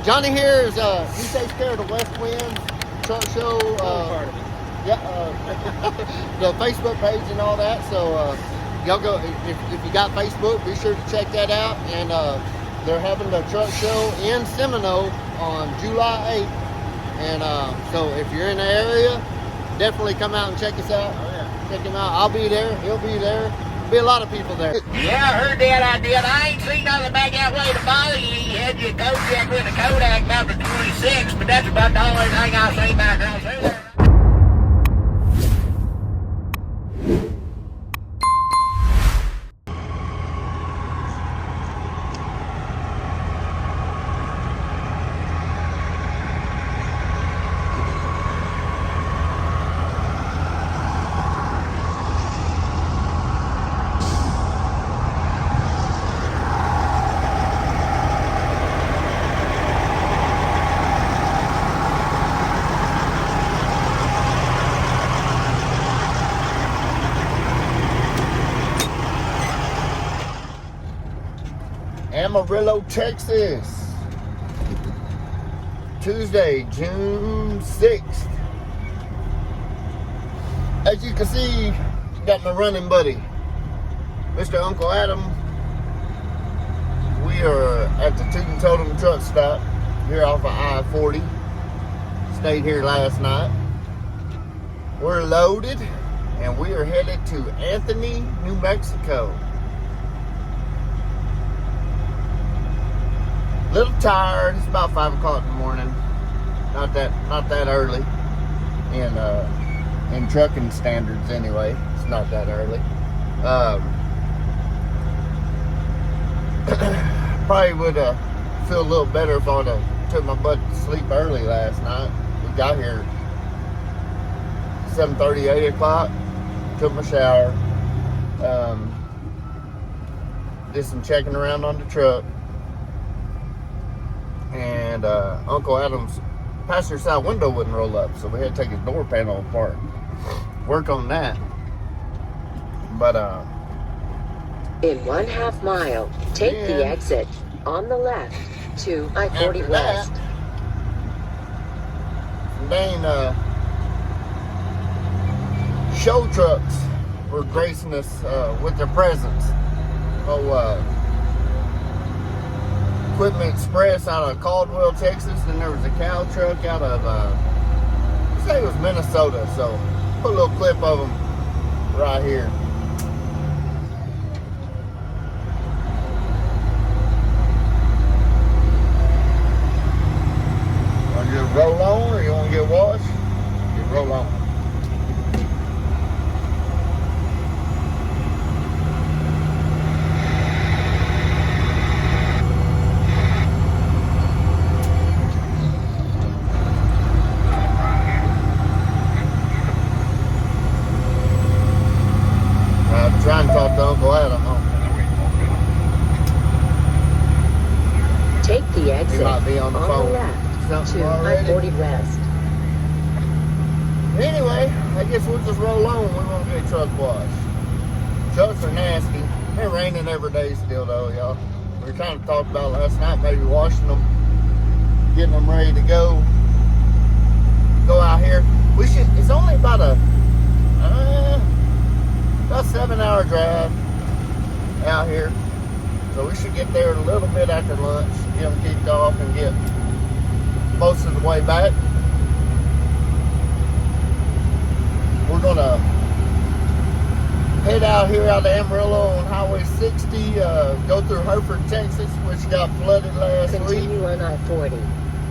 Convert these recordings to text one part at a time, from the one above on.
Johnny here is he takes care of the West Wind Truck Show. The Facebook page and all that. So y'all go if you got Facebook, be sure to check that out. And they're having the truck show in Seminole on July 8th. And so if you're in the area, definitely come out and check us out. Oh, yeah. Check him out. I'll be there. He'll be there. There'll be a lot of people there. Yeah, I heard that idea. I ain't seen nothing back that way to bother you. You had your Kodiak with a Kodak number 26, but that's about the only thing I've seen back there. Amarillo, Texas. Tuesday, June 6th. As you can see, got my running buddy, Mr. Uncle Adam. We are at the Toot Totem truck stop here off of I-40. Stayed here last night. We're loaded and we are headed to Anthony, New Mexico. Little tired. It's about 5 o'clock in the morning. Not that early. In trucking standards anyway. It's not that early. Probably would feel a little better if I would have took my butt to sleep early last night. We got here 7:30, 8 o'clock. Took my shower. Did some checking around on the truck. And Uncle Adam's passenger side window wouldn't roll up, so we had to take his door panel apart. Work on that. But in 1/2 mile, take the exit on the left to I-40 West. Dang, show trucks were gracing us with their presence. Equipment Express out of Caldwell, Texas, and there was a cow truck out of, I say it was Minnesota, so put a little clip of them right here. Want to just roll on, or you want to get washed? Just roll on. Try and talk to Uncle Adam. Take the exit he might be on the phone. left to I-40 West. Anyway, I guess we'll just roll on. We won't get truck washed. Trucks are nasty. They're raining every day still though, y'all. We were kind of talking about last night, maybe washing them, getting them ready to go out here. We should, it's only about a 7-hour drive out here, so we should get there a little bit after lunch, get them kicked off and get most of the way back. We're gonna head out here out of Amarillo on Highway 60, go through Hereford, Texas, which got flooded last week. Continue on I-40.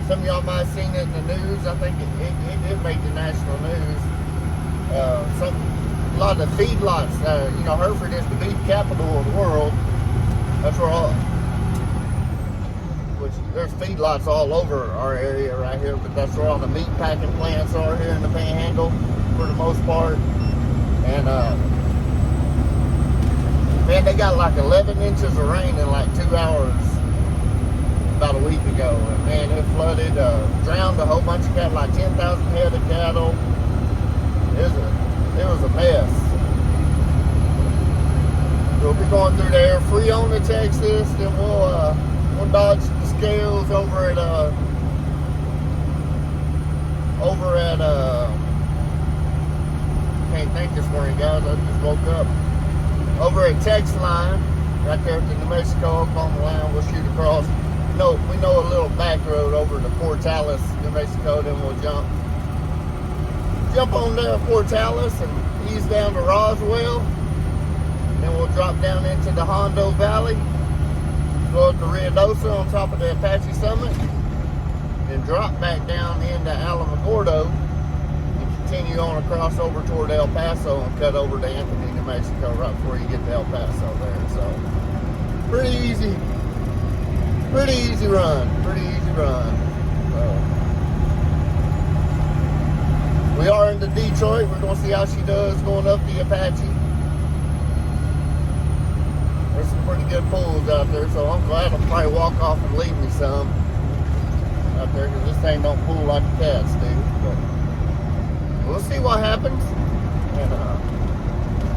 Some of y'all might have seen it in the news. I think it did make the national news. A lot of the feedlots, you know, Hereford is the beef capital of the world. That's where there's feedlots all over our area right here, but that's where all the meat packing plants are here in the Panhandle for the most part. And man, they got like 11 inches of rain in like 2 hours about a week ago. And man, it flooded, drowned a whole bunch of cattle, like 10,000 head of cattle. It was a mess. We'll be going through there, Freona, Texas, then we'll dodge the scales over at can't think this morning, guys. I just woke up. Over at TXLARGECARBOYZ, right there at the New Mexico Oklahoma line, we'll shoot across. No, we know a little back road over to Portales, New Mexico. Then we'll jump on there at Portales and ease down to Roswell. Then we'll drop down into the Hondo Valley, go up to Ruidoso on top of the Apache Summit, and drop back down into Alamogordo and continue on across over toward El Paso and cut over to Anthony, New Mexico, right before you get to El Paso there. So pretty easy run. So we are into Detroit. We're gonna see how she does going up the Apache. There's some pretty good pulls out there, so I'm glad I'll probably walk off and leave me some out there, because this thing don't pull like the cats do. But we'll see what happens, and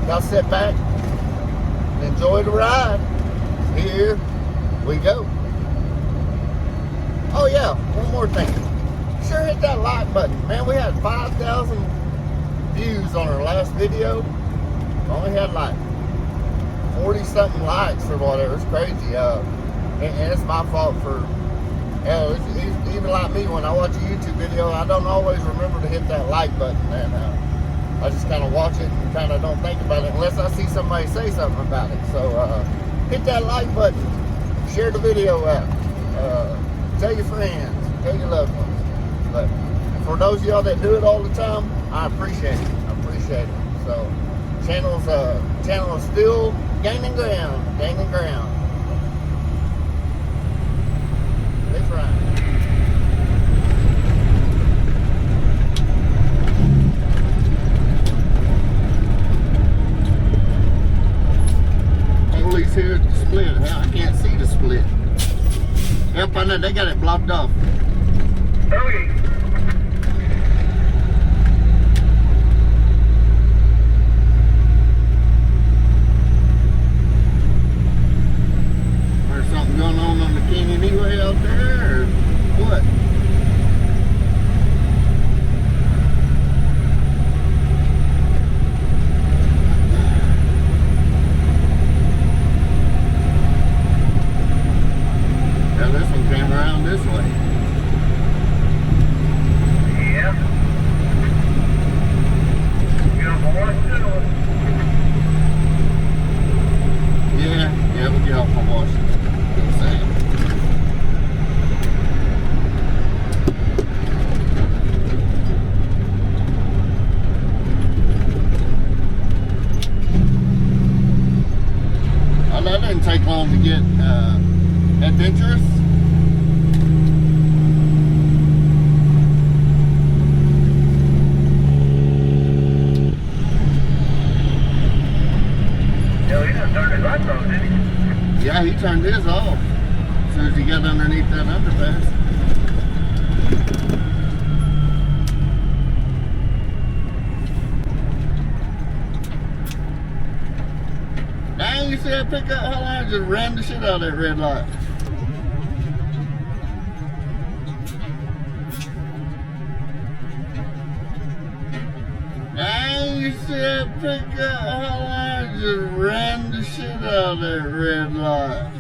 y'all sit back and enjoy the ride. Here we go. Oh yeah, one more thing. Sure hit that like button, man. We had 5,000 views on our last video. Only had like 40 something likes or whatever. It's crazy. And it's my fault for, even like me, when I watch a YouTube video, I don't always remember to hit that like button, and I just kind of watch it and kind of don't think about it unless I see somebody say something about it. So hit that like button, share the video out, tell your friends, tell your loved ones. But for those of y'all that do it all the time, I appreciate it. So channel is still gaining ground. That's right. Police here at the split. Hell, I can't see the split. Yep, I know they got it blocked off. Okay. There's something going on the canyon anyway out there, or what? Now this one came around this way. Yeah. Get off of Washington or? Yeah, we'll get off on Washington. Oh, that didn't take long to get adventurous. Yeah, he done turned his lights off, didn't he? Yeah, he turned his off as soon as he got underneath that underpass. Dang, you see that pickup? How long I just ran the shit out of that red light? Dang, you see that pickup? How long I just ran the shit out of that red light?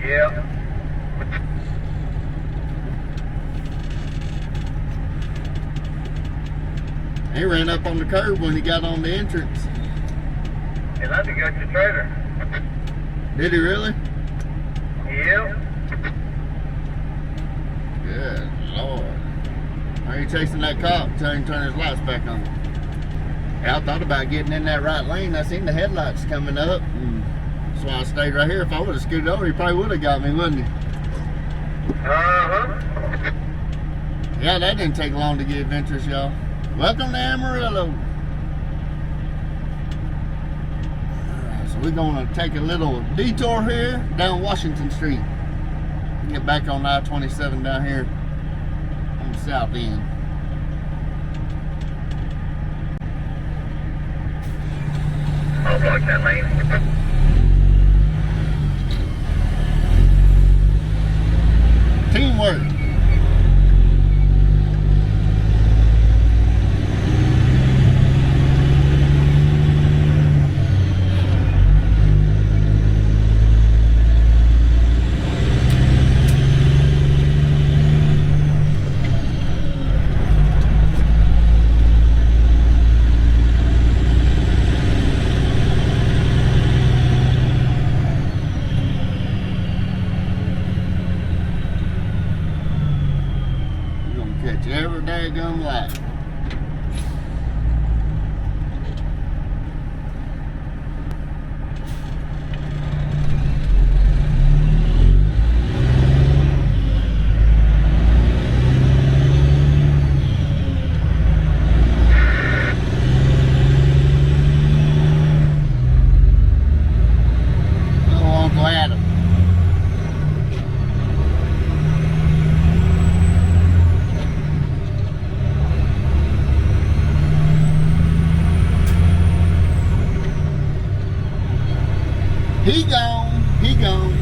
Yeah. He ran up on the curb when he got on the entrance. And I think got your trailer. Did he really? Yeah. Good Lord. Why are you chasing that cop until he turn his lights back on? Yeah, I thought about getting in that right lane. I seen the headlights coming up. That's why I stayed right here. If I would have scooted over, he probably would have got me, wouldn't he? Uh-huh. Yeah, that didn't take long to get adventurous, y'all. Welcome to Amarillo. Alright, so we're going to take a little detour here down Washington Street. Get back on I-27 down here on the south end. I'll block that lane. Teamwork. Catch every daggum light. Oh, Uncle Adam. He gone, he gone.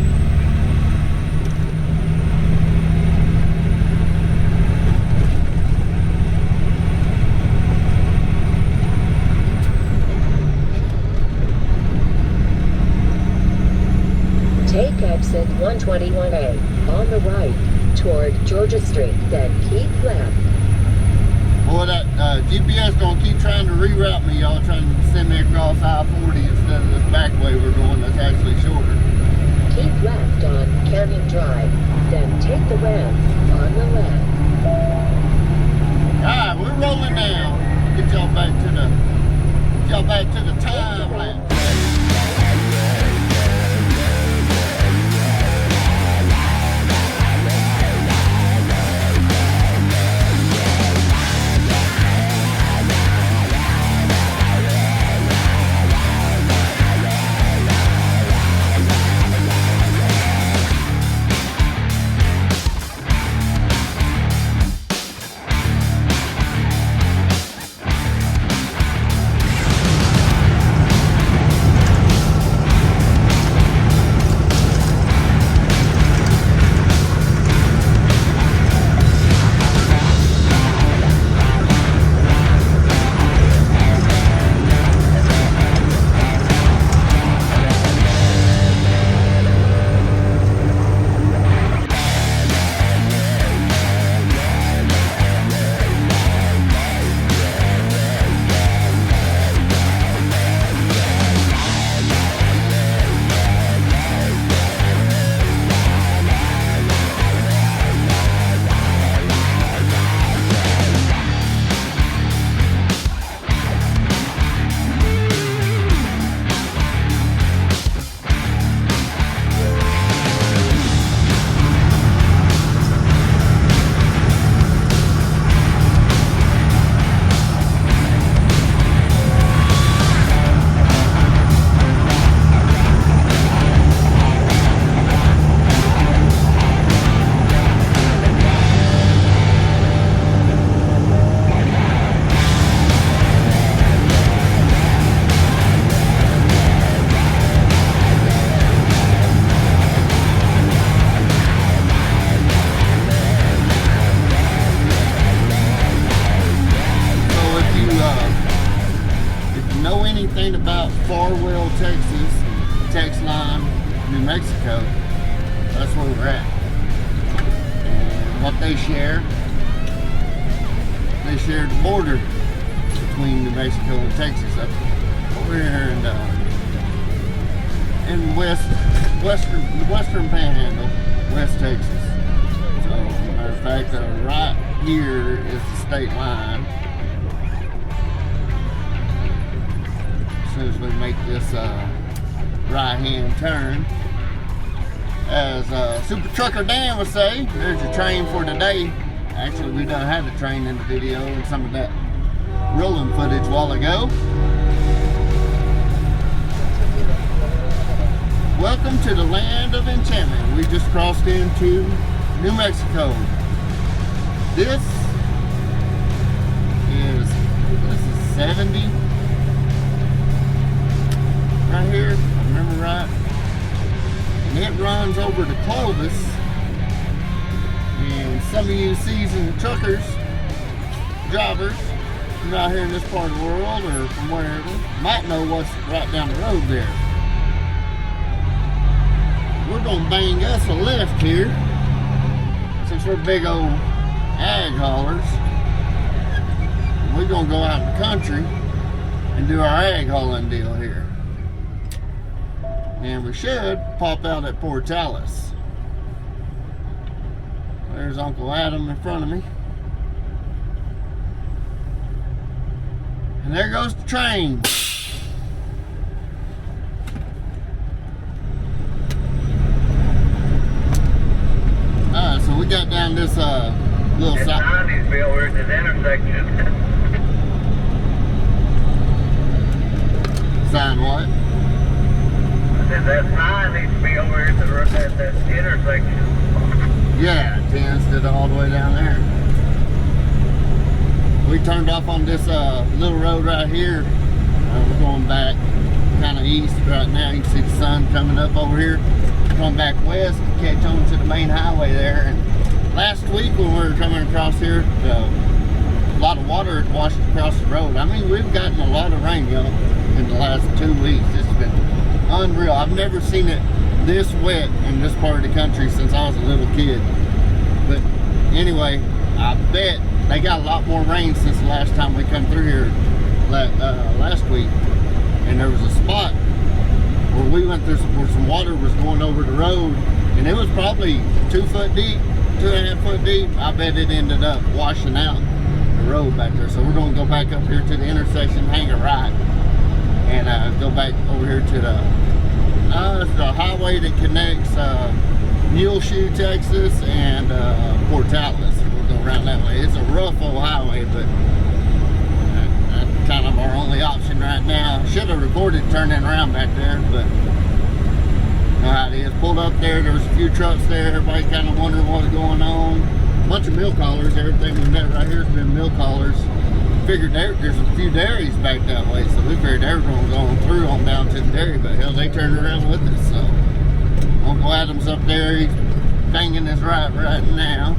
Take exit 121A on the right toward Georgia Street, then keep left. Boy, that GPS gonna keep trying to reroute me, y'all, trying to send me across I-40 instead of this back way we're going that's actually shorter. Keep left on Canyon Drive, then take the ramp on the left. Alright, we're rolling now. Get y'all back to the time lapse. About Farwell, Texas, Texline, New Mexico. That's where we're at. And what they share the border between New Mexico and Texas up over here in the western panhandle, West Texas. So, matter of fact, right here is the state line. As soon as we make this right-hand turn, as Super Trucker Dan would say, there's your train for today. Actually, we done had the train in the video and some of that rolling footage a while ago. Welcome to the land of enchantment. We just crossed into New Mexico. This is 70 right here, if I remember right. And it runs over to Clovis some of you seasoned truckers, drivers from out here in this part of the world or from wherever might know what's right down the road there. We're gonna bang us a left here since we're big old ag haulers. We're gonna go out in the country and do our ag hauling deal here. And we should pop out at Portales. There's Uncle Adam in front of me. And there goes the train. Alright, so we got down this little side. Ninesville, we're at this intersection. Sign what? That sign needs to be over at that intersection. Yeah, 10's did it all the way down there. We turned off on this little road right here. We're going back kind of east right now. You can see the sun coming up over here. Going back west, catch on to the main highway there. And last week when we were coming across here, a lot of water had washed across the road. I mean, we've gotten a lot of rain, y'all, in the last 2 weeks. It's been unreal. I've never seen it this wet in this part of the country since I was a little kid. But anyway, I bet they got a lot more rain since the last time we come through here last week. And there was a spot where we went through where some water was going over the road, and it was probably 2 foot deep, 2.5 foot deep. I bet it ended up washing out the road back there. So we're going to go back up here to the intersection, hang a right, and go back over here to the highway that connects Muleshoe, Texas, and Portales. We'll go around that way. It's a rough old highway, but that's kind of our only option right now. Should have recorded turning around back there, but you know how it is. Pulled up there, there was a few trucks there. Everybody kind of wondering what's going on. A bunch of milk haulers. Everything we've met right here has been milk haulers. Figured there's a few dairies back that way, so we figured they were going to go through on down to the dairy, but hell, they turned around with us. So Uncle Adam's up there, he's banging his right now.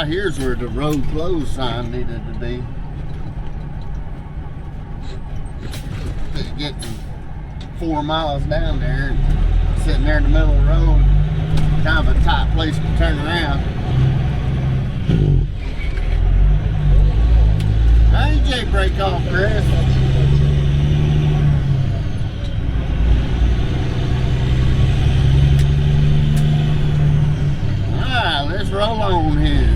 Here's where the road closed sign needed to be. It's getting 4 miles down there and sitting there in the middle of the road. Kind of a tight place to turn around. Hey, J, break off, Chris. Alright, let's roll on here.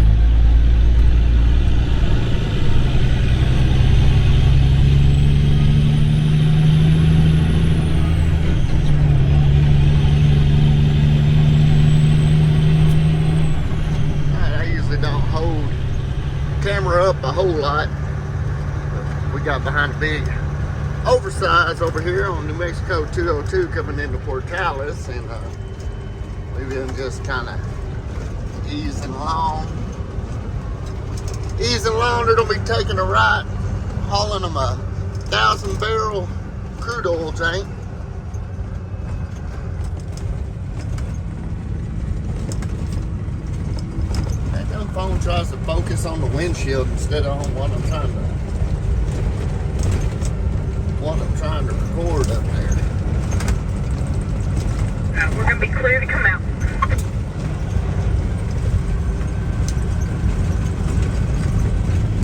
Camera up a whole lot. We got behind a big oversize over here on New Mexico 202 coming into Portales, and we've been just kind of easing along. They're gonna be taking a right, hauling them a 1,000-barrel crude oil tank. Phone tries to focus on the windshield instead of on what I'm trying to record up there. We're gonna be clear to come out.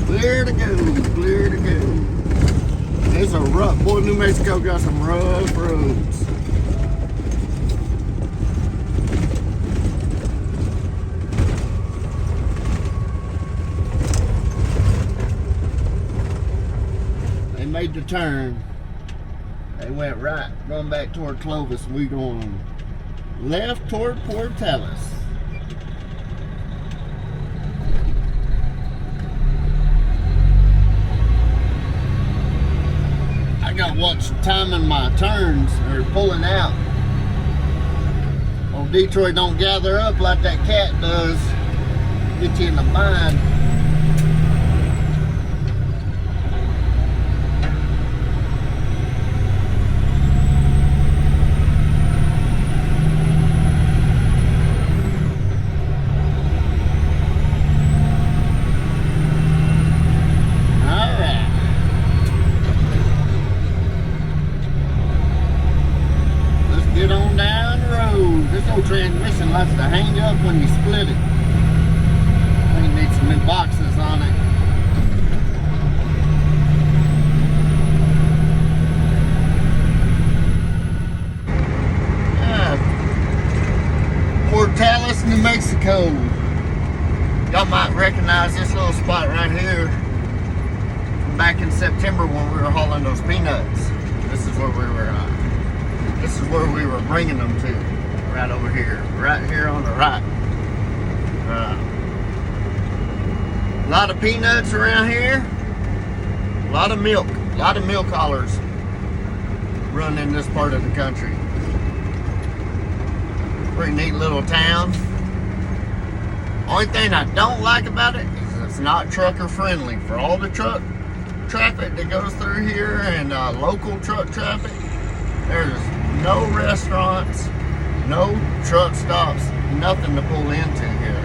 Clear to go, clear to go. It's a rough, boy, New Mexico got some rough roads. Made the turn. They went right, going back toward Clovis. We going left toward Portales. what's timing my turns or pulling out. Old Detroit don't gather up like that cat does. Get you in the bind. Transmission likes to hang up when you split it. I think it needs some new boxes on it. Portales, New Mexico. Y'all might recognize this little spot right here from back in September when we were hauling those peanuts. This is where we were bringing them to. Right over here, right here on the right. A lot of peanuts around here. A lot of milk haulers run in this part of the country. Pretty neat little town. Only thing I don't like about it is it's not trucker friendly. For all the truck traffic that goes through here and local truck traffic, there's no restaurants, no truck stops, nothing to pull into here.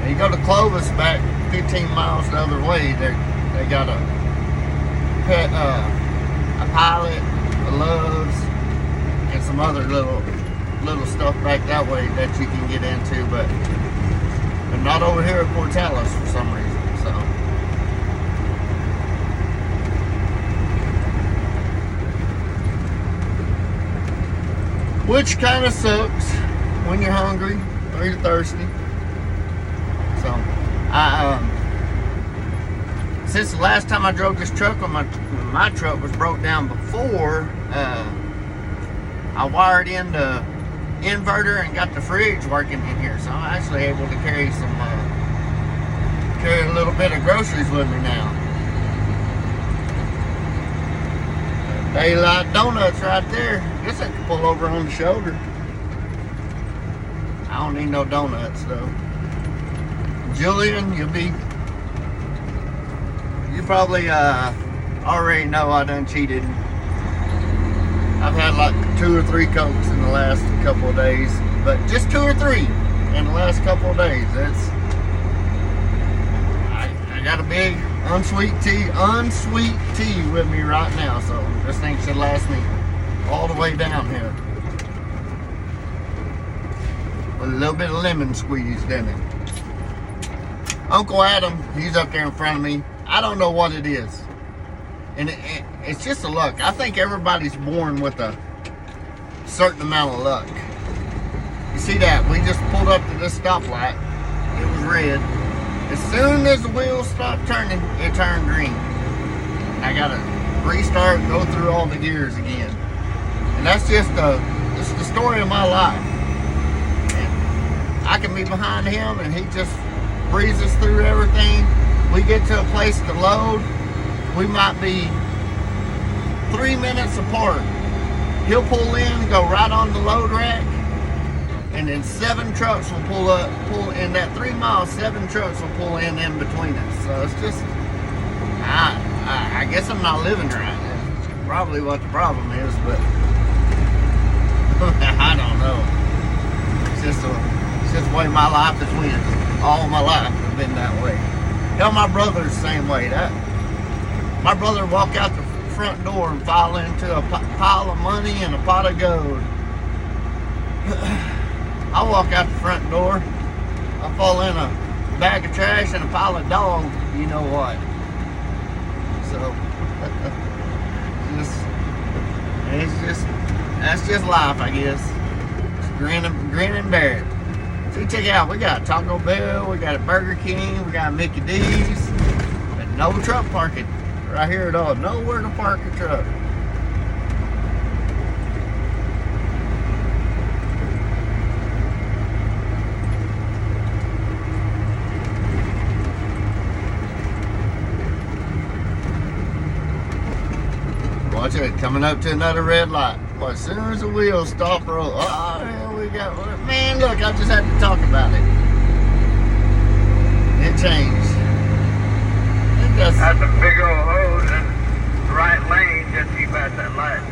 And you go to Clovis back 15 miles the other way, they got a Pilot, a Love's, and some other little stuff back that way that you can get into, but they're not over here at Portales for some reason. So which kind of sucks when you're hungry or you're thirsty. So, since the last time I drove this truck, when my truck was broke down before, I wired in the inverter and got the fridge working in here. So I'm actually able to carry a little bit of groceries with me now. Daylight Donuts right there. Guess I can pull over on the shoulder. I don't need no donuts though. Julian, you probably already know I done cheated. I've had like 2 or 3 Cokes in the last couple of days, but just 2 or 3 in the last couple of days. I got a big unsweet tea with me right now, so this thing should last me all the way down here. With a little bit of lemon squeezed in it. Uncle Adam, he's up there in front of me. I don't know what it is. And it's just a luck. I think everybody's born with a certain amount of luck. You see that? We just pulled up to this stoplight. It was red. As soon as the wheels stopped turning, it turned green. I gotta restart and go through all the gears again. And that's just the story of my life. And I can be behind him and he just breezes through everything. We get to a place to load. We might be 3 minutes apart. He'll pull in, go right on the load rack, and then 7 trucks will pull in that 3 miles. 7 trucks will pull in between us. So it's just, I guess I'm not living right. That's probably what the problem is, but I don't know. It's just the way my life has went. All my life has been that way. Hell, my brother's the same way. My brother walk out the front door and fall into a pile of money and a pot of gold. I walk out the front door, I fall in a bag of trash and a pile of dog, you know what. So, that's just life, I guess. Just grin and bear it. See, check it out, we got Taco Bell, we got a Burger King, we got Mickey D's, but no truck parking right here at all. Nowhere to park a truck. Watch it, coming up to another red light. Well, as soon as the wheels stop roll, oh, here we go. Man, look, I just had to talk about it. It changed. That's a big old hose in the right lane just to keep out that light.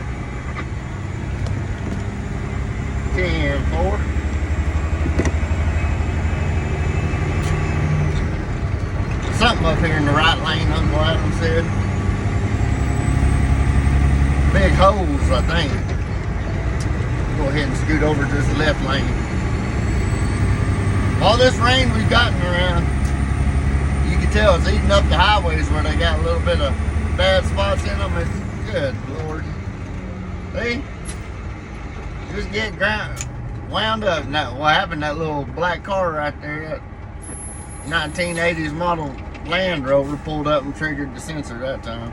10-4. Something up here in the right lane, Uncle Adam said. Big holes, I think. Go ahead and scoot over to this left lane. All this rain we've gotten around, you can tell it's eating up the highways where they got a little bit of bad spots in them. It's good, Lord. See? Just get wound up. Now, what happened? That little black car right there, that 1980s model Land Rover, pulled up and triggered the sensor that time.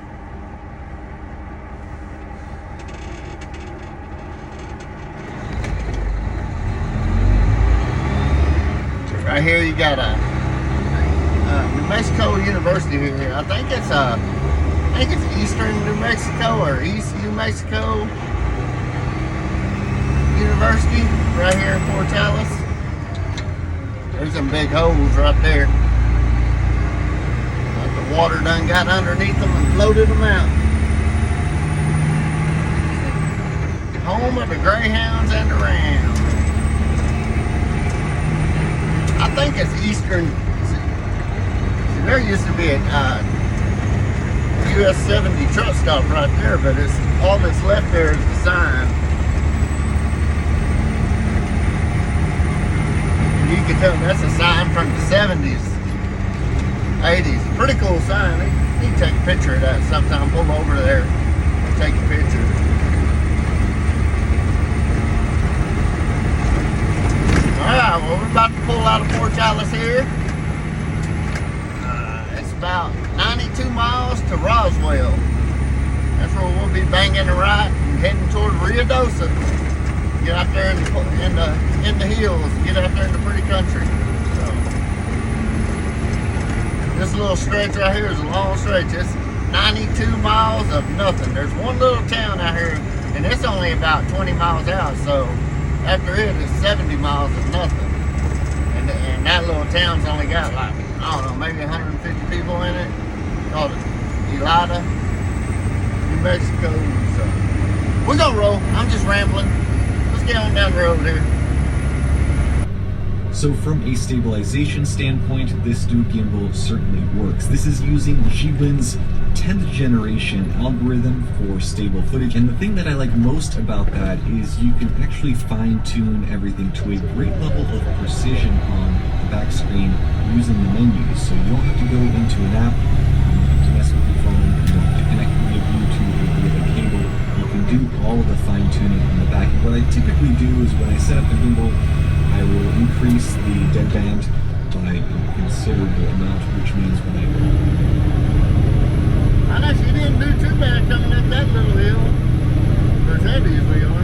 Right here, you got a New Mexico University here. I think it's Eastern New Mexico or East New Mexico University right here in Fort Tallis. There's some big holes right there. Like the water done got underneath them and floated them out. Home of the Greyhounds and the Rams. I think it's Eastern. See, there used to be a US 70 truck stop right there, but it's all that's left there is the sign. And you can tell that's a sign from the 70s, 80s. Pretty cool sign. You need to take a picture of that sometime. Pull over there, take a picture. Alright, well, we're about to pull out of Fort Tallis here. It's about 92 miles to Roswell. That's where we'll be banging a right and heading toward Ruidoso. Get out there in the hills, get out there in the pretty country. So, this little stretch right here is a long stretch. It's 92 miles of nothing. There's one little town out here, and it's only about 20 miles out, so after it, it's 70 miles of nothing. And that little town's only got like, I don't know, maybe 150 people in it. Called it Elida, New Mexico. So we're gonna roll. I'm just rambling. Let's get on down the road here. So from a stabilization standpoint, this new gimbal certainly works. This is using Jiblin's 10th generation algorithm for stable footage, and the thing that I like most about that is you can actually fine-tune everything to a great level of precision on the back screen using the menus. So you don't have to go into an app, you don't have to mess with your phone, you don't have to connect via Bluetooth or via a cable. You can do all of the fine-tuning on the back. And what I typically do is when I set up the gimbal, I will increase the deadband by a considerable amount, which means when I know she didn't do too bad coming up that little hill. Or as heavy as we are.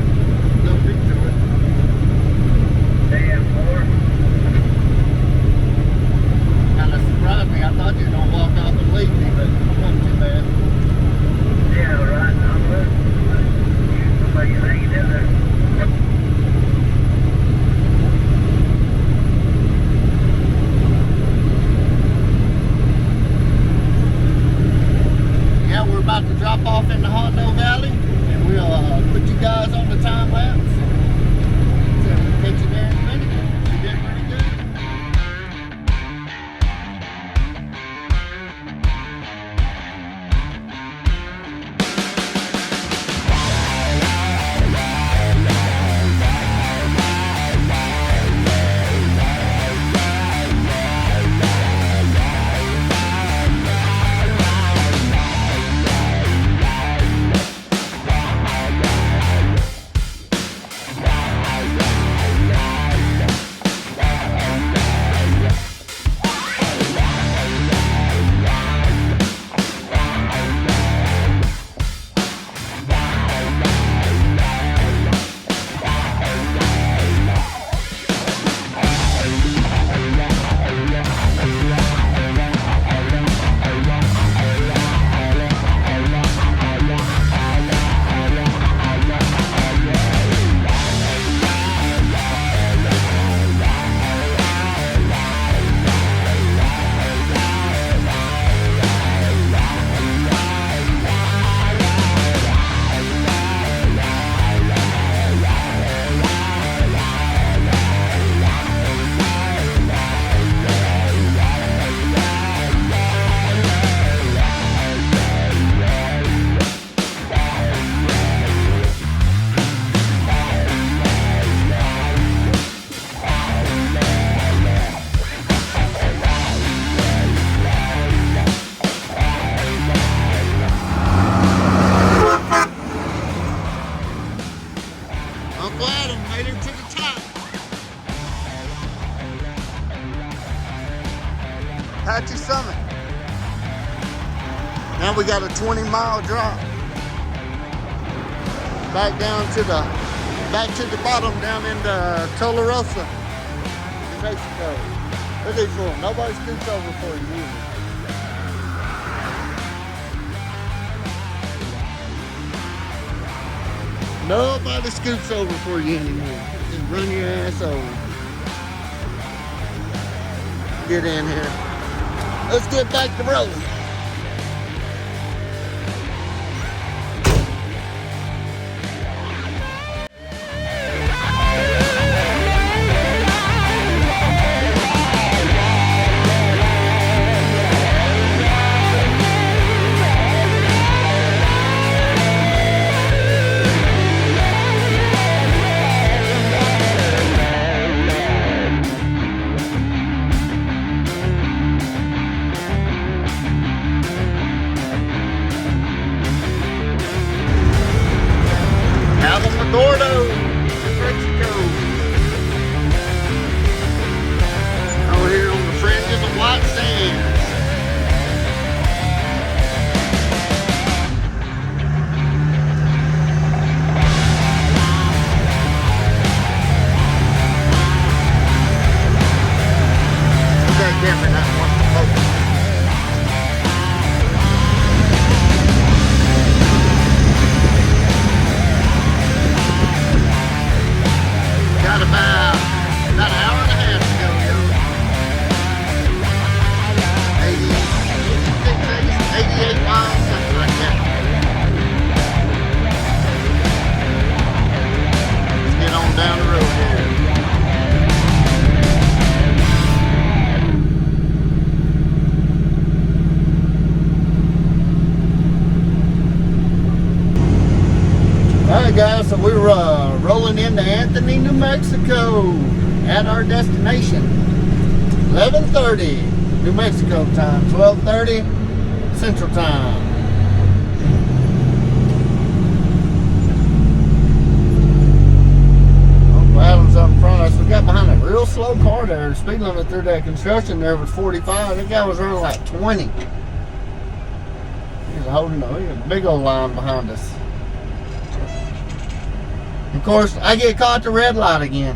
No big to it. 10-4. Kind of surprised me. I thought you were going to walk off and leave me, but it wasn't too bad. Yeah, right. I'm looking. Looks like you're hanging in there. We're about to drop off in the Hondo Valley, and we'll put you guys on the time lapse. So we'll catch you there in a minute. You did pretty good. Now we got a 20-mile drop. Back to the bottom down into Tularosa, New Mexico. Look at these fools. Nobody scoots over for you either. Nobody scoots over for you anymore. Just run your ass over. Get in here. Let's get back to rolling. Gordo, New Mexico. Over here on the fringes of white sands. Okay, Cameron, that's one focus. Got about an hour and a half to go, yo. 88 miles, something like that. Let's get on down the road here. Alright guys, so we're rolling into Anthony, New Mexico at our destination. 11:30 New Mexico time, 12:30 Central time. Oh, Adam's up in front of us. We got behind a real slow car there. The speed limit through that construction there was 45. That guy was running like 20. He was holding a big old line behind us. Of course, I get caught at the red light again.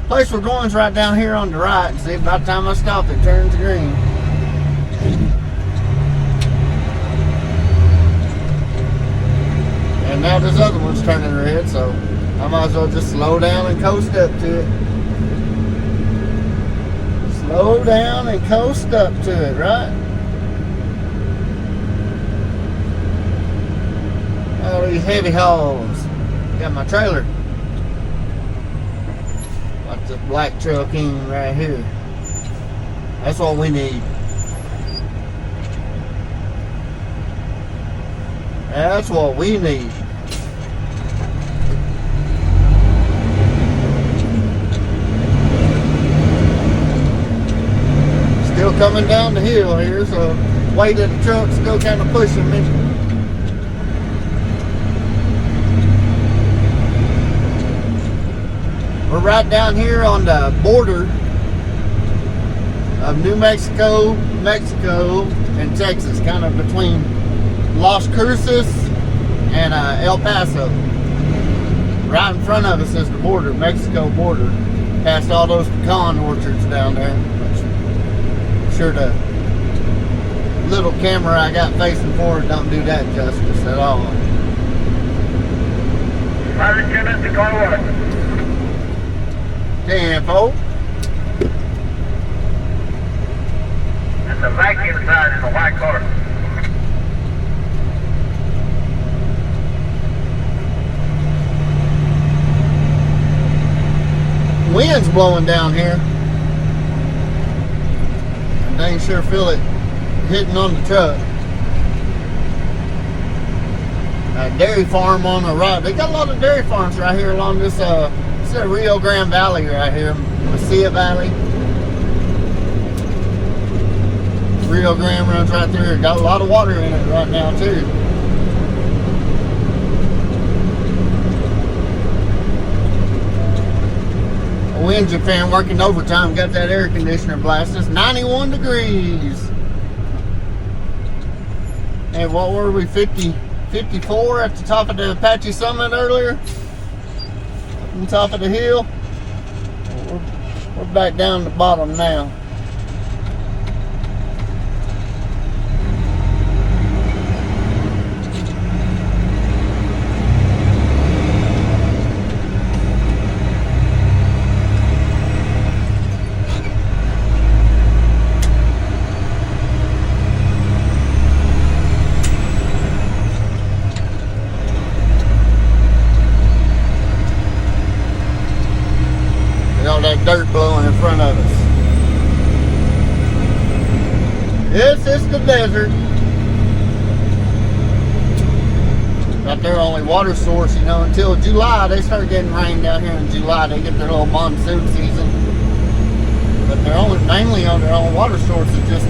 Place we're going is right down here on the right. See, by the time I stop, it turns green. And now this other one's turning red, so I might as well just slow down and coast up to it. Slow down and coast up to it, right? All these heavy hauls. Got my trailer. Like the black truck in right here. That's what we need. That's what we need. Still coming down the hill here, so weight of the truck's still kind of pushing me. We're right down here on the border of New Mexico, Mexico, and Texas, kind of between Las Cruces and El Paso. Right in front of us is the border, Mexico border. Past all those pecan orchards down there. I'm sure the little camera I got facing forward don't do that justice at all. Pilot unit to call what? 10-4. That's a vacuum side in the white car. Wind's blowing down here. I dang sure feel it hitting on the truck. A dairy farm on the right. They got a lot of dairy farms right here along this it's the Rio Grande Valley right here, Mesilla Valley. Rio Grande runs right through here. Got a lot of water in it right now too. Engine fan working overtime, got that air conditioner blasting. It's 91 degrees. And what were we, 54 at the top of the Apache Summit earlier? On top of the hill. We're back down the bottom now. That dirt blowing in front of us. It's the desert. Got their only water source, you know, until July. They start getting rain down here in July. They get their little monsoon season. But they're only mainly on their own water source. It's just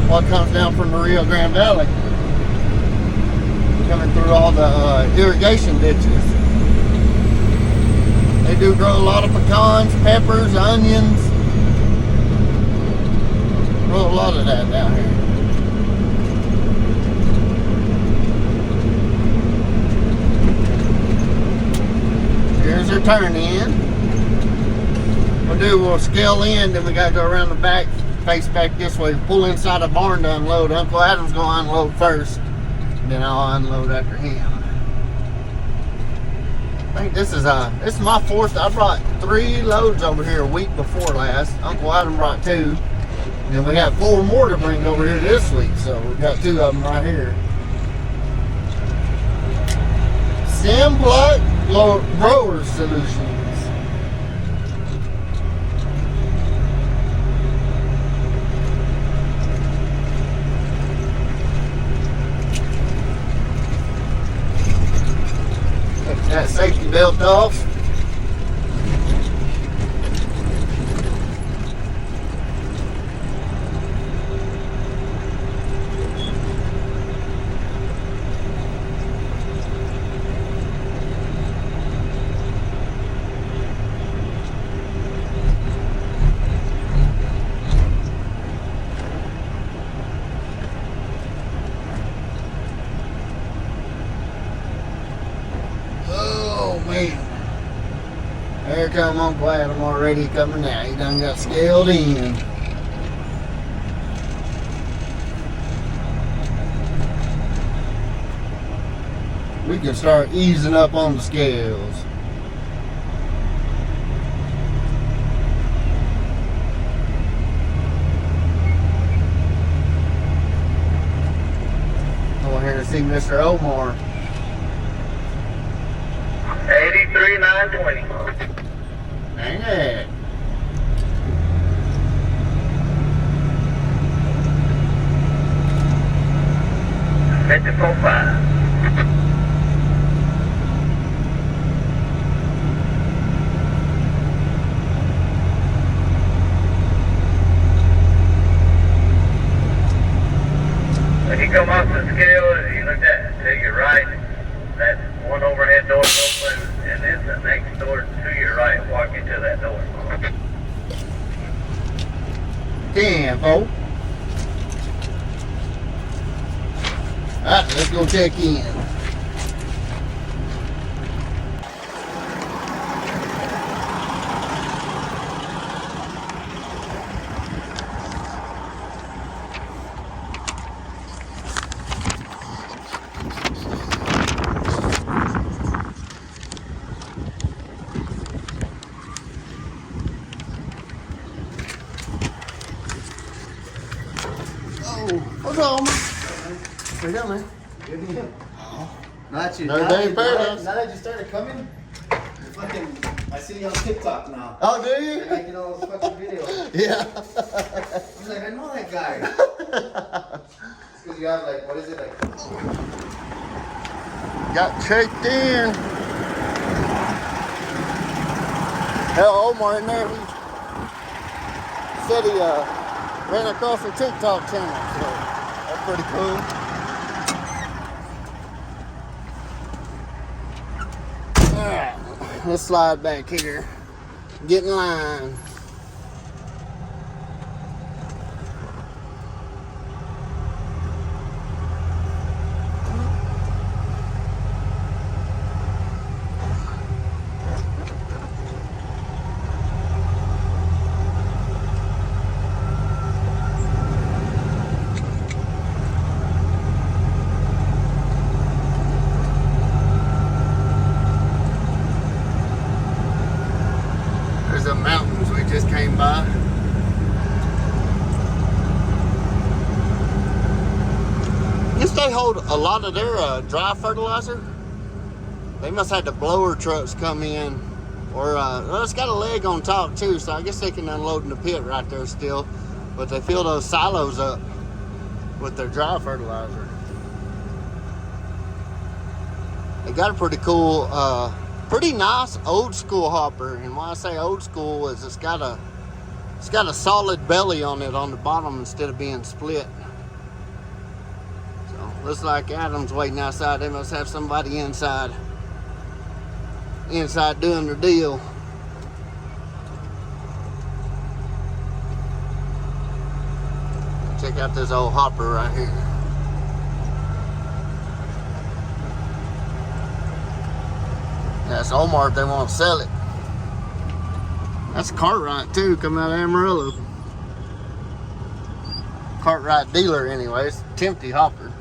what comes down from the Rio Grande Valley. Coming through all the irrigation ditches. They do grow a lot of pecans, peppers, onions. Grow a lot of that down here. Here's our turn in. We'll scale in, then we gotta go around the back, face back this way, pull inside the barn to unload. Uncle Adam's gonna unload first, and then I'll unload after him. I think this is my fourth. I brought 3 loads over here a week before last. Uncle Adam brought 2. And then we got 4 more to bring over here this week. So we've got 2 of them right here. Simblock Grower Solutions. That safety belt off. There come Uncle Adam already coming out. He done got scaled in. We can start easing up on the scales. Over here to see Mr. Omar. 83,920. Dang it. $54,500. When you come off the scale and you look at to your right, that one overhead door open, and then the next door to your right, walk into that door. Damn, folks. Alright, let's go check in. What's on, man? Where you man? Good deal. Not you. No Now day that- paradise. Now that you started coming, I see you on TikTok now. Oh, do you? You're making all those fucking videos. Yeah. I'm like, I know that guy. It's because you have like, what is it like? Got checked in. Hell, Omar in there. He said he ran across the TikTok channel, so that's pretty cool. Alright, let's slide back here. Get in line. they hold a lot of their dry fertilizer. They must have the blower trucks come in, or well, it's got a leg on top too, so I guess they can unload in the pit right there still. But they fill those silos up with their dry fertilizer. They got a pretty cool, pretty nice old school hopper. And when I say old school, is it's got a solid belly on it on the bottom instead of being split. So looks like Adam's waiting outside. They must have somebody inside doing their deal. Check out this old hopper right here. That's Omar if they want to sell it. That's a Cartwright too, coming out of Amarillo. Cartwright dealer anyways. Tempty hopper.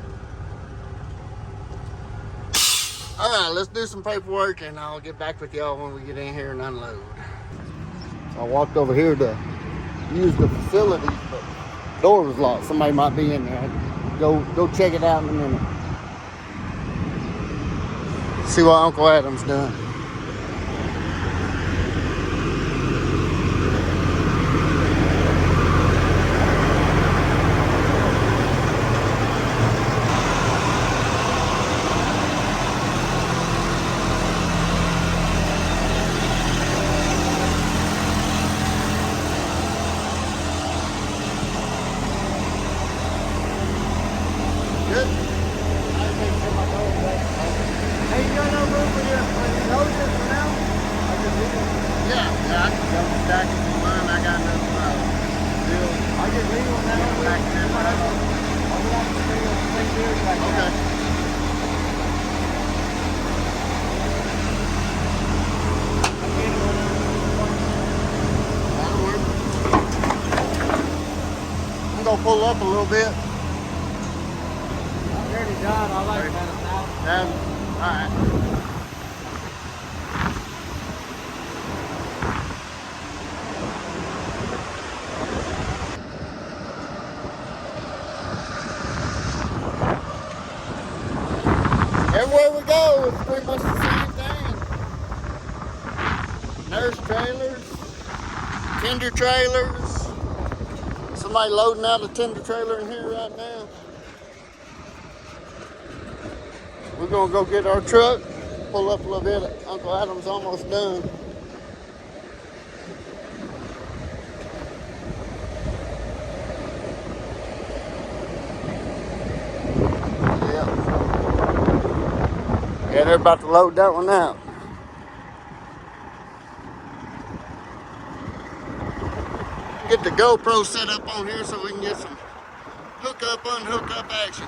Alright, let's do some paperwork and I'll get back with y'all when we get in here and unload. So I walked over here to use the facilities, but the door was locked. Somebody might be in there. Go check it out in a minute. See what Uncle Adam's doing. Pull up a little bit. I'm already done. I like that. Alright. Everywhere we go, it's pretty much the same thing. Nurse trailers, tender trailers. Somebody loading out a tender trailer in here right now. We're gonna go get our truck, pull up a little bit. Uncle Adam's almost done. Yeah, they're about to load that one out. Get the GoPro set up on here so we can get some hook up, unhook up action.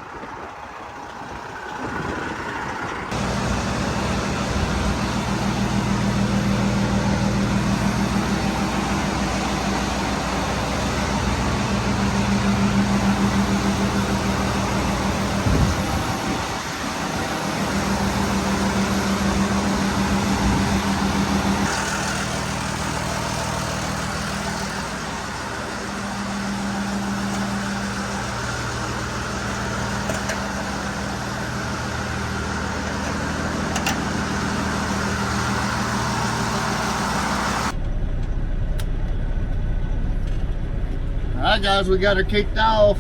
Alright guys, we got her kicked off.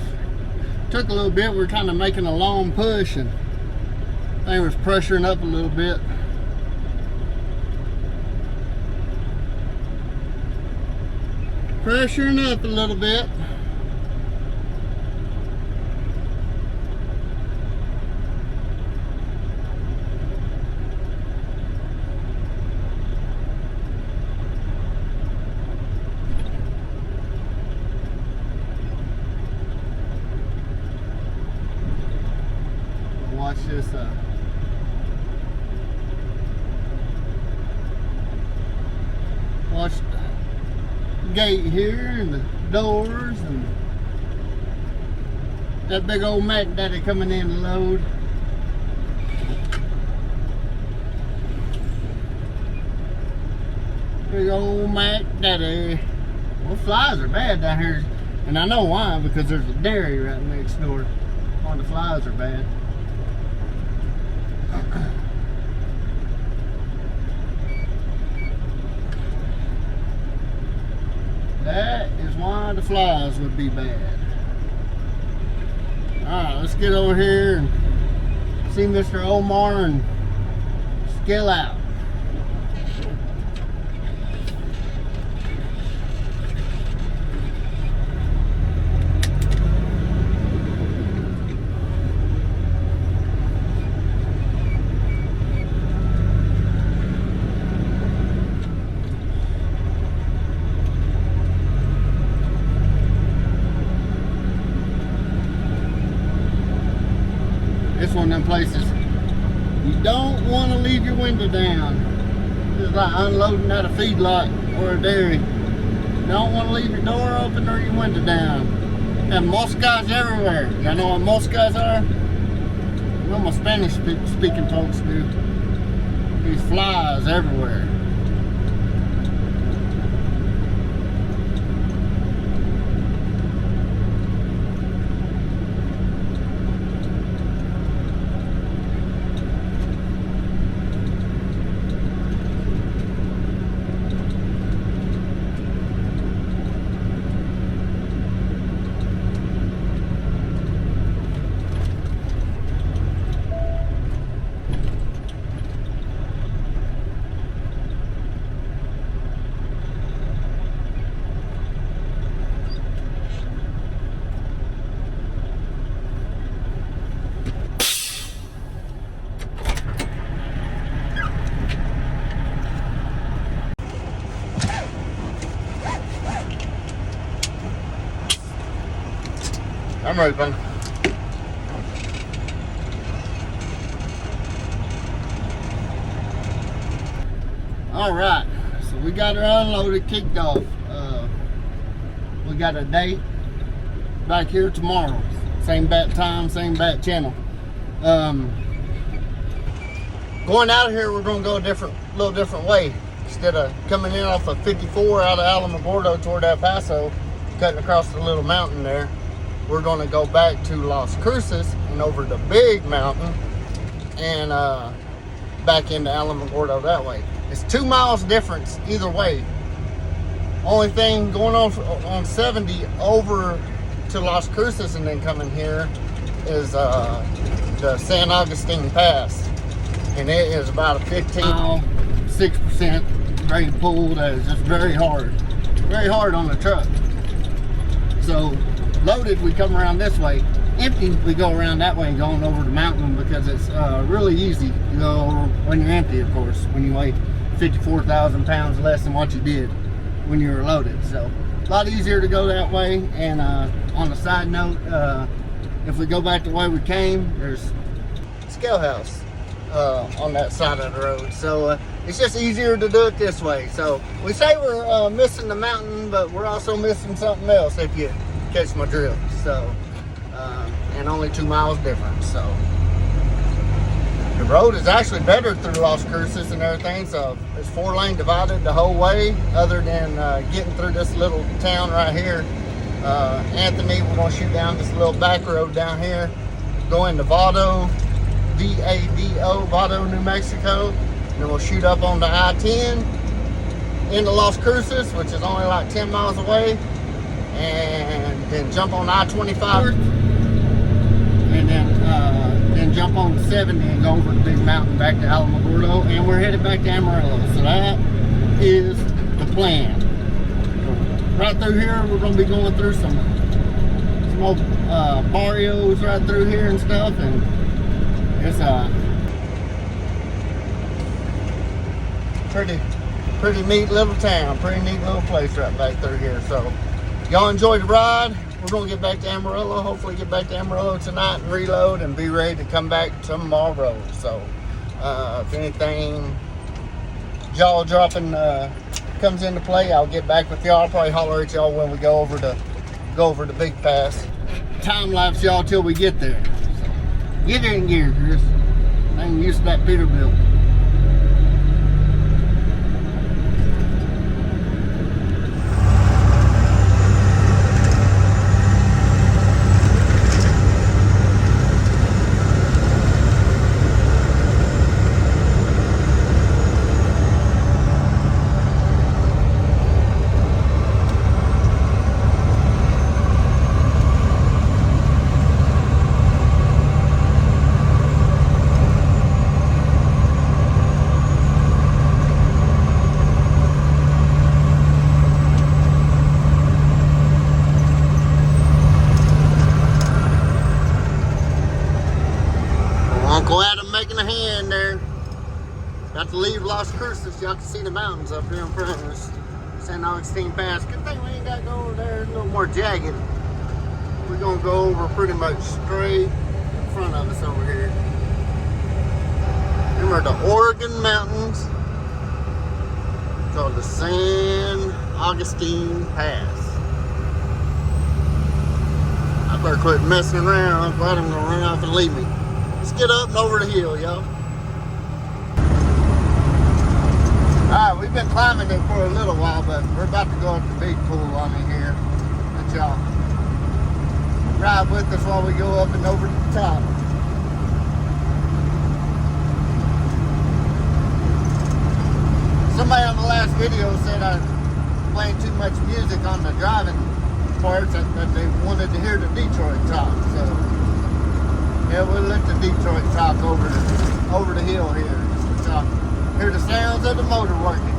Took a little bit, we were kind of making a long push and thing was pressuring up a little bit. Pressuring up a little bit. Watch this watch the gate here and the doors and that big old Mac Daddy coming in to load. Big old Mac Daddy. Well, flies are bad down here, and I know why, because there's a dairy right next door. why the flies are bad. That is why the flies would be bad. Alright, let's get over here and see Mr. Omar and scale out. This one of them places you don't want to leave your window down. It's like unloading at a feedlot or a dairy. You don't want to leave your door open or your window down. And moscas everywhere. Y'all know what moscas are? You know my Spanish speaking folks do. These flies everywhere. I'm ready, bud. All right, so we got her unloaded, kicked off. We got a date back here tomorrow. Same bat time, same bat channel. Going out of here, we're gonna go a little different way. Instead of coming in off of 54 out of Alamogordo toward El Paso, cutting across the little mountain there, we're going to go back to Las Cruces and over the big mountain and back into Alamogordo that way. It's 2 miles difference either way. Only thing going on 70 over to Las Cruces and then coming here is the San Augustine Pass. And it is about a 6% grade pull that is just very hard on the truck. So loaded, we come around this way. Empty, we go around that way, going over the mountain because it's really easy to go over when you're empty, of course, when you weigh 54,000 pounds less than what you did when you were loaded. So a lot easier to go that way. And on a side note, if we go back the way we came, there's a scale house on that side of the road. So it's just easier to do it this way. So we say we're missing the mountain, but we're also missing something else if you catch my drift. So and only 2 miles difference. So the road is actually better through Las Cruces and everything. So it's 4-lane divided the whole way, other than getting through this little town right here. Anthony, we're gonna shoot down this little back road down here, go into Vado, V-A-D-O, Vado, New Mexico. And then we'll shoot up on the I-10 into Las Cruces, which is only like 10 miles away. And then jump on I-25 and then jump on the 70 and go over the big mountain back to Alamogordo, and we're headed back to Amarillo. So that is the plan. Right through here, we're going to be going through some old barrios right through here and stuff, and it's pretty neat little town, pretty neat little place right back through here. So y'all enjoy the ride. We're going to get back to Amarillo. Hopefully get back to Amarillo tonight and reload and be ready to come back tomorrow. So if anything jaw dropping comes into play, I'll get back with y'all. I'll probably holler at y'all when we go over the big pass. Time lapse y'all till we get there. So, get in gear, Chris. I ain't used to that Peterbilt. Uncle Adam making a hand there. Got to leave Las Cruces. Y'all can see the mountains up here in front of us. San Augustine Pass. Good thing we ain't got to go over there. It's a little more jagged. We're going to go over pretty much straight in front of us over here. Them are the Oregon Mountains. Called the San Augustine Pass. I better quit messing around. Uncle Adam's gonna run off and leave me. Let's get up and over the hill, y'all. Alright, we've been climbing it for a little while, but we're about to go up the big pool on it here. Let y'all ride with us while we go up and over to the top. Somebody on the last video said I was playing too much music on the driving parts that they wanted to hear the Detroit talk. So yeah, we'll let the Detroit talk over the hill here. So hear the sounds of the motor working.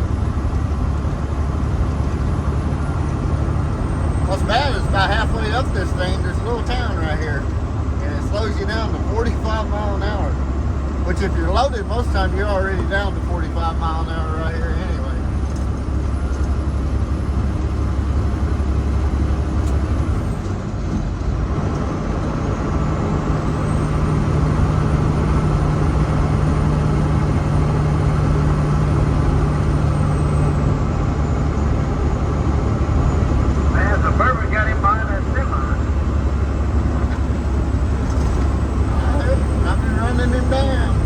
What's bad is about halfway up this thing, there's a little town right here, and it slows you down to 45 mile an hour. Which if you're loaded, most of the time you're already down to 45 mile an hour right here anyway. Man, the Suburban got him behind that semi. I've been running him down.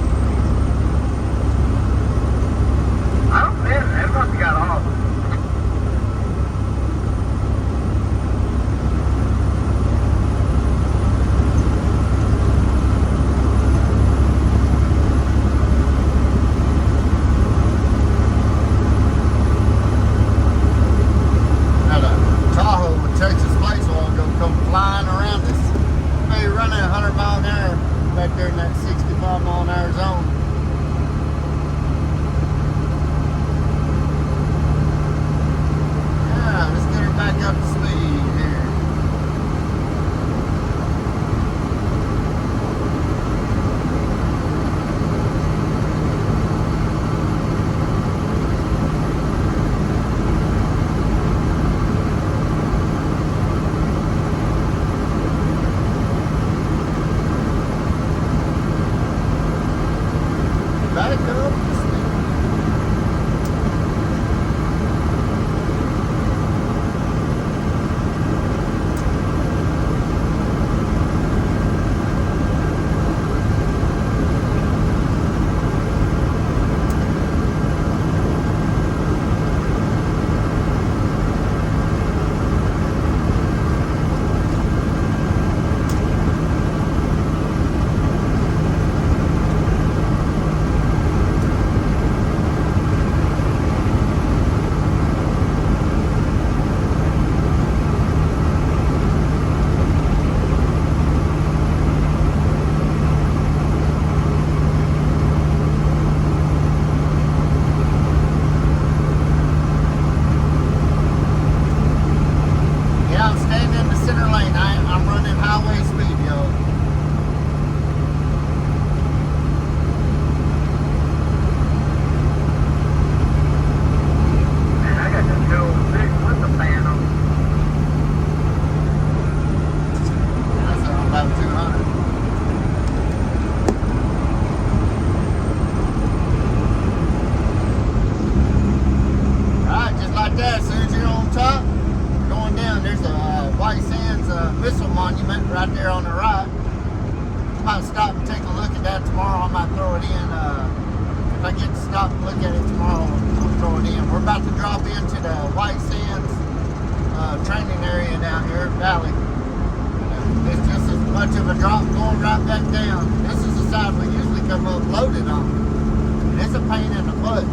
I don't know, that must have got off. Had a Tahoe with Texas Place oil go come flying around us. Maybe running 100 mile an hour back there in that 65 mile an hour zone. Yeah, let's get her back up to speed here. Back up to speed. Yeah, I'm staying in the center lane. I'm running highway speed, yo. Man, I got this go 6 with the fan on. That's about 200. Alright, just like that, as soon as you're on top, going down, there's a White Sands missile monument right there on the right. I might stop and take a look at that tomorrow. I might throw it in. If I get to stop and look at it tomorrow, I'll throw it in. We're about to drop into the White Sands training area down here, Valley. It's just as much of a drop going right back down. This is the side we usually come up loaded on. And it's a pain in the butt.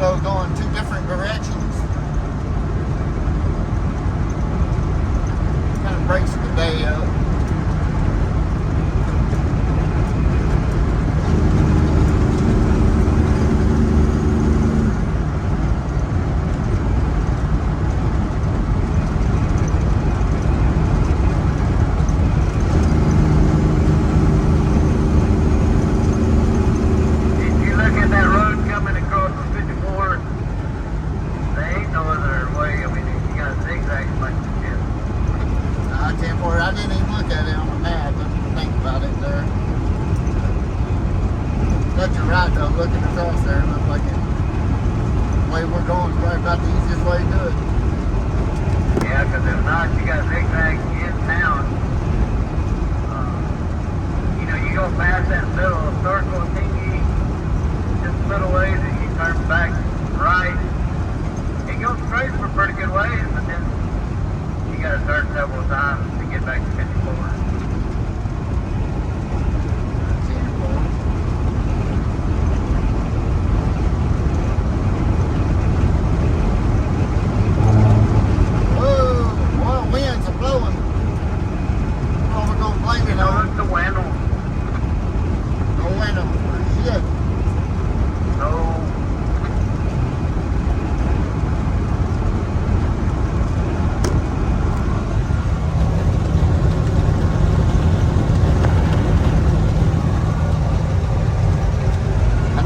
GoPro going 2 different directions. Kind of breaks the day up.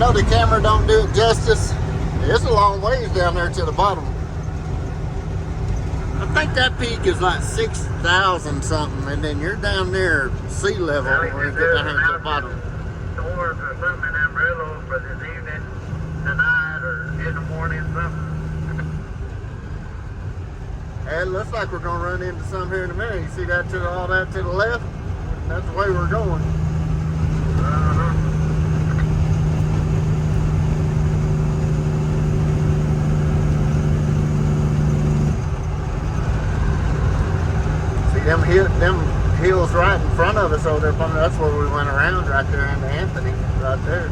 The camera don't do it justice. It's a long ways down there to the bottom. I think that peak is like 6,000 something, and then you're down there sea level where you get down to the bottom. Stores or something in Amarillo for this evening, tonight, or in the morning, something. Hey, it looks like we're gonna run into some here in a minute. You see that to all that to the left? That's the way we're going. Them hills right in front of us over there, that's where we went around right there into Anthony, right there.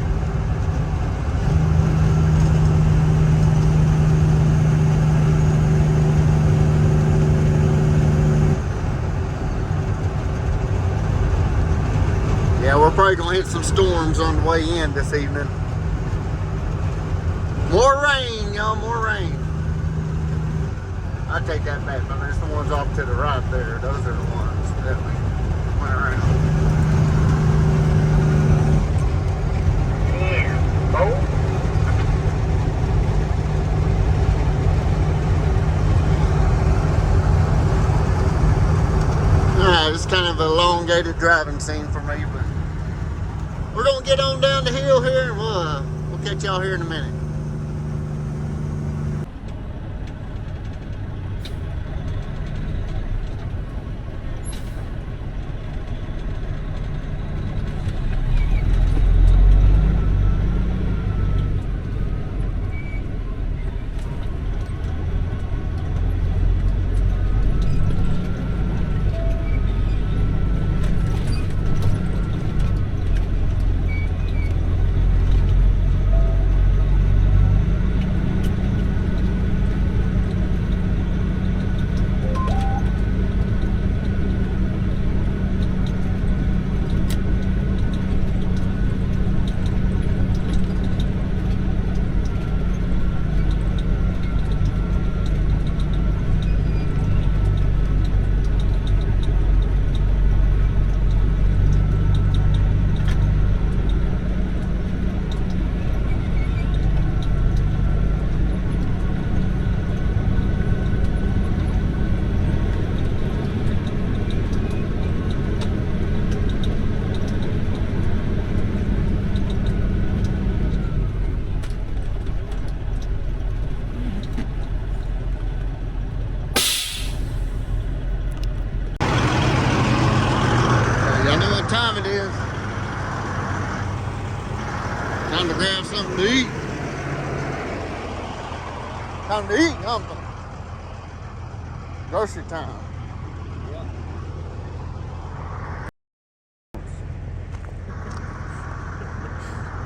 Yeah, we're probably gonna hit some storms on the way in this evening. More rain, y'all, more rain. I take that back, but there's the ones off to the right there. Those are the ones that we went around. Yeah. Oh. Alright, it's kind of an elongated driving scene for me, but we're gonna get on down the hill here and we'll catch y'all here in a minute. Time to grab something to eat. Time to eat something. Grocery time.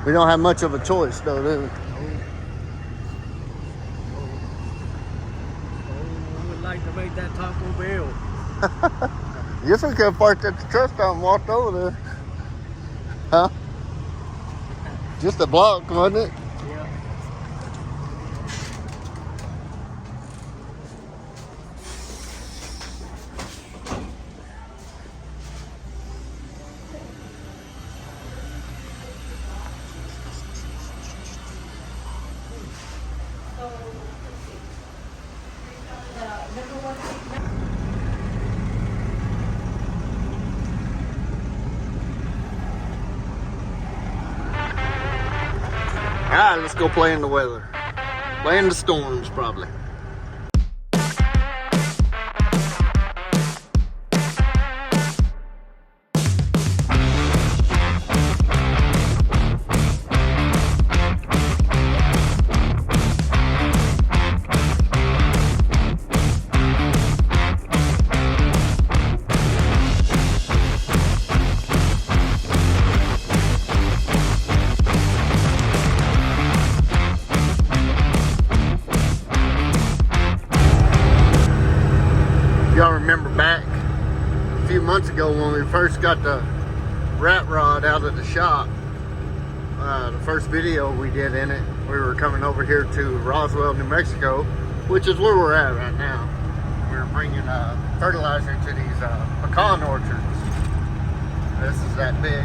We don't have much of a choice though, do we? Guess we could have parked at the truck stop and walked over there. Huh? Just a block, wasn't it? Yeah. Alright, let's go play in the weather. Play in the storms, probably. Y'all remember back a few months ago when we first got the rat rod out of the shop, the first video we did in it, we were coming over here to Roswell, New Mexico, which is where we're at right now. We're bringing fertilizer to these pecan orchards. This is that big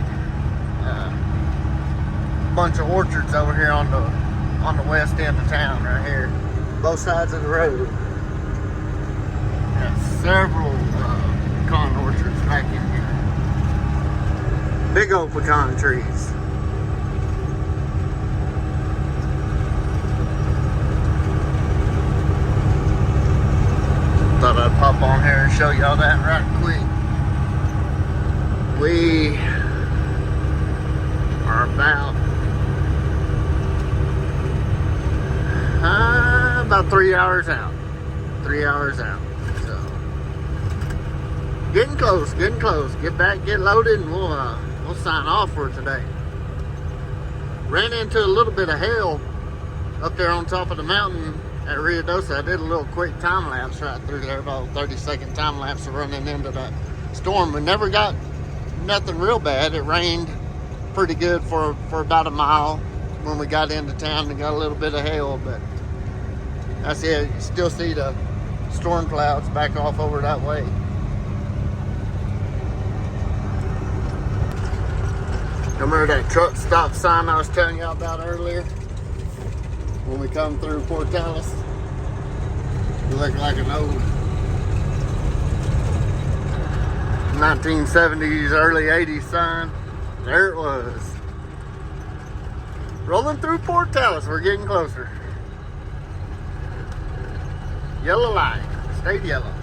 bunch of orchards over here on the west end of town right here, both sides of the road. Got several pecan orchards back in here. Big old pecan trees. Thought I'd pop on here and show y'all that right quick. We are about 3 hours out. 3 hours out. Getting close, getting close. Get back, get loaded, and we'll sign off for today. Ran into a little bit of hail up there on top of the mountain at Rio Dosa. I did a little quick time lapse right through there, about a 30-second time lapse of running into that storm. We never got nothing real bad. It rained pretty good for about a mile when we got into town and got a little bit of hail, but that's it. You still see the storm clouds back off over that way. Remember that truck stop sign I was telling y'all about earlier? When we come through Port Tallis? It looked like an old 1970s, early 80s sign. There it was. Rolling through Port Tallis, we're getting closer. Yellow light, stayed yellow.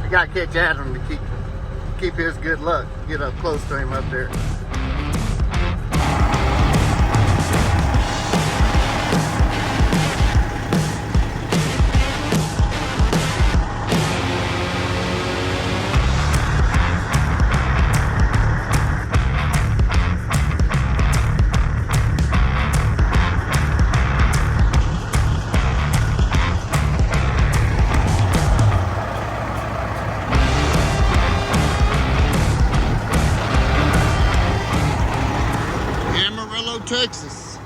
You gotta catch Adam to keep his good luck. Get up close to him up there. Texas.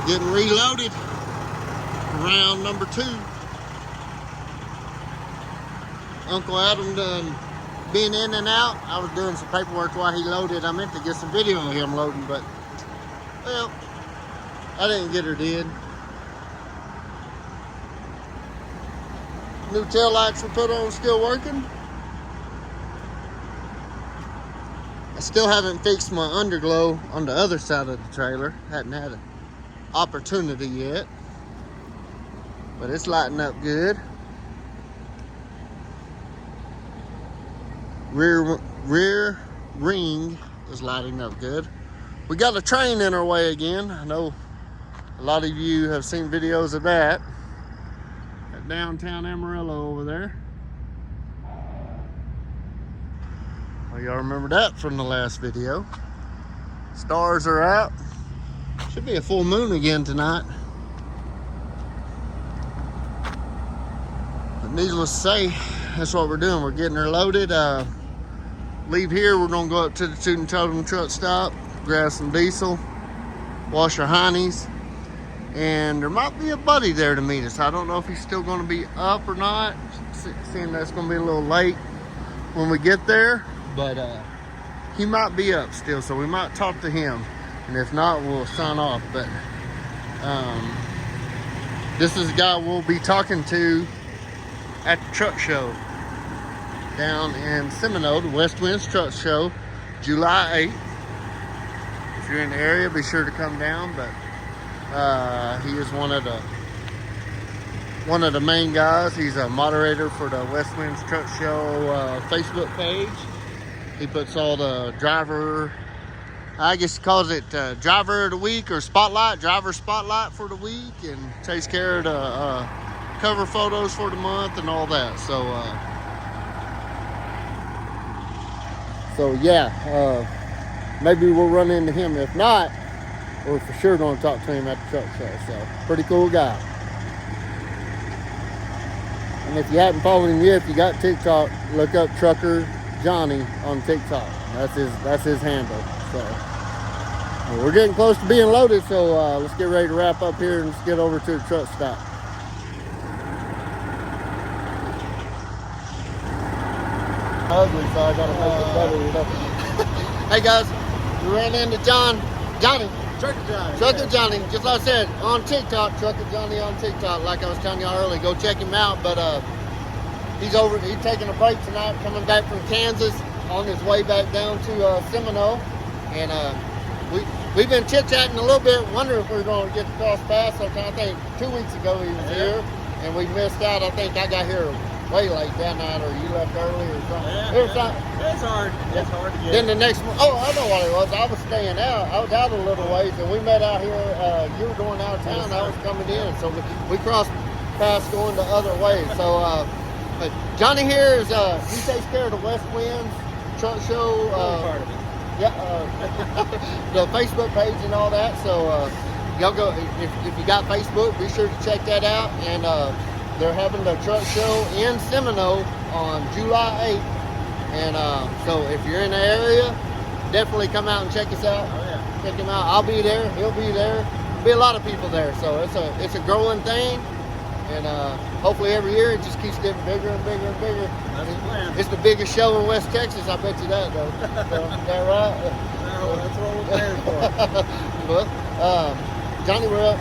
Getting reloaded. Round number 2. Uncle Adam done been in and out. I was doing some paperwork while he loaded. I meant to get some video of him loading, but well, I didn't get her did. New tail lights we put on still working. I still haven't fixed my underglow on the other side of the trailer. Hadn't had an opportunity yet. But it's lighting up good. Rear ring is lighting up good. We got a train in our way again. I know a lot of you have seen videos of that. At downtown Amarillo over there. Well, y'all remember that from the last video. Stars are out. Should be a full moon again tonight. needless to say, that's what we're doing. We're getting her loaded. Leave here. We're gonna go up to the Tootin' Totem truck stop, grab some diesel, wash our heinies, and there might be a buddy there to meet us. I don't know if he's still gonna be up or not, seeing that's gonna be a little late when we get there, but he might be up still, so we might talk to him, and if not, we'll sign off. But this is the guy we'll be talking to at the truck show down in Seminole, the West Winds Truck Show, July 8th. If you're in the area, be sure to come down. But he is one of the main guys. He's a moderator for the West Winds Truck Show Facebook page. He puts all the driver, I guess he calls it driver of the week or spotlight, driver spotlight for the week, and takes care of the cover photos for the month and all that. So yeah, maybe we'll run into him. If not, we're for sure going to talk to him at the truck show. So pretty cool guy. And if you haven't followed him yet, if you got TikTok, look up Trucker Johnny on TikTok. That's his handle. So we're getting close to being loaded, so let's get ready to wrap up here and let's get over to the truck stop. Ugly, so I gotta make it better, you know. Hey guys, we ran into Johnny, Trucker Johnny. Just like I said, on TikTok, Trucker Johnny on TikTok. Like I was telling y'all earlier, go check him out. But he's taking a break tonight, coming back from Kansas on his way back down to Seminole, and we've been chit-chatting a little bit, wondering if we were going to get to cross paths. So I think 2 weeks ago he was here, and we missed out. I think I got here way late that night, or you left early or something. Yeah, it's hard. It's hard to get. Then the next morning, I know what it was. I was staying out. I was out a little ways, and we met out here. You were going out of town. I was coming in, so we crossed paths going the other way. So but Johnny here is he takes care of the West Winds Truck Show. Part of it. Yeah, the Facebook page and all that. So y'all go if you got Facebook, be sure to check that out. And they're having the truck show in Seminole on July 8th. And so if you're in the area, definitely come out and check us out. Oh yeah. Check him out. I'll be there. He'll be there. There'll be a lot of people there. So it's a growing thing. And hopefully every year it just keeps getting bigger and bigger and bigger. That's the plan. It's the biggest show in West Texas. I bet you that, though. So, is that right? No, that's what we're planning for. Well, Johnny, we're up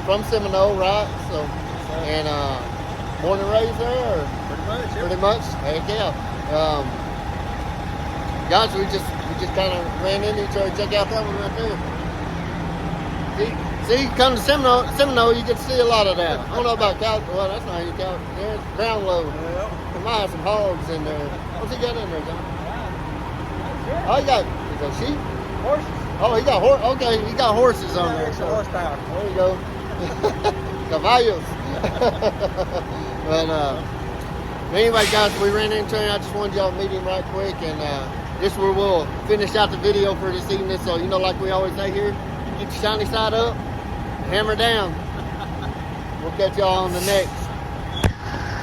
from Seminole, right? So, and born and raised there, or Pretty much. Yeah. pretty much. Heck yeah. Guys, we just kind of ran into each other. Check out that one right there. See, come to Seminole, you get to see a lot of that. I don't know about cow. Well, that's not any cow. There's ground load. Yeah. There might have some hogs in there. What's he got in there, John? Oh, he got sheep. Horses. Oh, he got horse. Okay, he got horses on there. Extra So horsepower. there you go. Caballos. But anyway, guys, we ran into him. I just wanted y'all to meet him right quick, and this is where we'll finish out the video for this evening. So like we always say here, keep the shiny side up, hammer down. We'll catch y'all on the next.